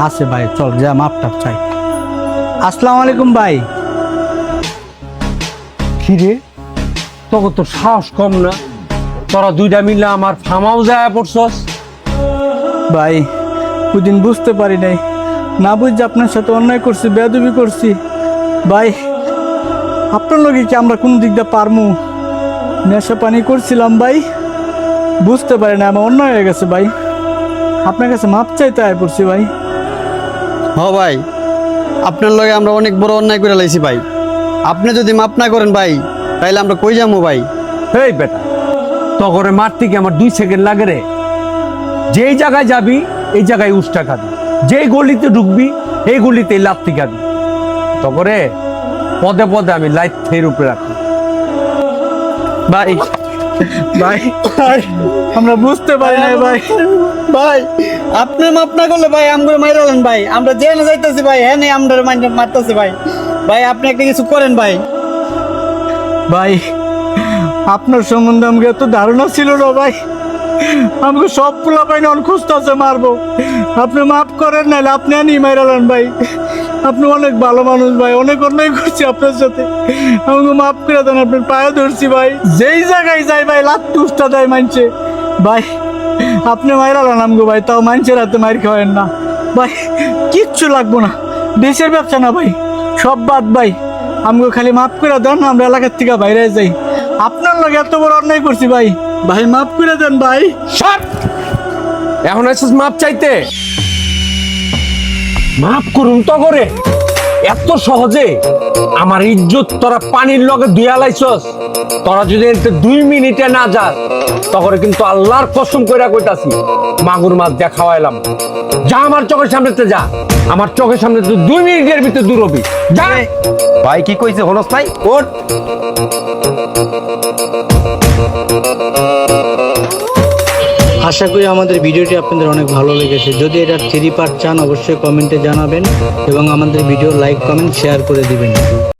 আছে ভাই, চল যা মাপটা চাই। আসসালামু আলাইকুম ভাই। কিরে তোকে তো সাহস কম না, তোরা দুইটা মিলে আমার ফার্ম হাউস যায় পড়ছস। ভাই ওইদিন বুঝতে পারি নাই, না বুঝতে আপনার সাথে অন্যায় করছি, বেয়াদবি করছি ভাই। আপনার লগে কি আমরা কোন দিক দিয়ে পারমু? নেশা পানি করছিলাম ভাই, বুঝতে পারি না, আমার অন্যায় হয়ে গেছে ভাই। আপনার কাছে মাপ চাইতে আয় পড়ছি ভাই। হ ভাই, আপনার লগে আমরা অনেক বড় অন্যায় করে লাইছি ভাই। আপনি যদি মাপ না করেন ভাই, তাইলে আমরা কই যাবো ভাই? এই বেটা, তগরে মারতে কি আমার 2 সেকেন্ড লাগে রে? যেই জায়গায় যাবি এই জায়গায় উষ্টা খাবি, যেই গলিতে ঢুকবি এই গলিতে লাত্তি খাবি। তগরে পদে পদে আমি লাইট ফের উপরে রাখি। ভাই ভাই আমরা বুঝতে পারি না ভাই। ভাই আপনি মাপ না করলে ভাই আমরা মাইরালেন ভাই, আমরা জেনে যাইতেছি ভাই, হ্যাঁ নেই আমরা মারতেছি ভাই। ভাই আপনি একটা কিছু করেন ভাই। ভাই আপনার সম্বন্ধে আমাকে এত ধারণা ছিল না ভাই। আমাকে সব পোলা পাই না খুঁজতেছে মারবো। আপনি মাফ করেন, নাহলে আপনি আনি মাইরালেন ভাই। আপনি অনেক ভালো মানুষ ভাই, অনেক অন্যায় করছি আপনার সাথে, আমাকে মাফ করে দেন। আপনার পায়ে ধরছি ভাই, যেই জায়গায় যাই ভাই লাত্তি উষ্টা দেয় মানছে ভাই। আপনি মাইরালেন আমাকে ভাই, তাও মানুষের হাতে মার খাওয়েন না ভাই। কিচ্ছু লাগবো না, দেশের ব্যবসা না ভাই, সব বাদ ভাই। আমাকে খালি মাফ করে দেন, আমরা এলাকার থেকে বাইরে যাই। আপনার লগে এত বড় অন্যায় করছি ভাই, ভাই মাফ করে দেন ভাই। সব এখন এসেছিস মাপ চাইতে? মাপ করুন তগরে এত সহজে? আমার ইজ্জত তোরা পানির লগে ধুয়া লাইছস। তোরা যদি এতে 2 মিনিটে না যাস, তখন কিন্তু আল্লাহর কসম কইরা কইতাছি মাগুর মাছ যা খাওয়াইলাম। যা আমার চোখের সামনেতে যা, আমার চোখের সামনে তুই 2 মিনিটের ভিতরে দূর হবি। যা। ভাই কি কইছে হনস নাই? ওঠ। আশা করি আমাদের ভিডিওটি আপনাদের অনেক ভালো লেগেছে। যদি এটা 3 পার্ট চান অবশ্যই কমেন্টে জানাবেন এবং আমাদের ভিডিও লাইক কমেন্ট শেয়ার করে দিবেন।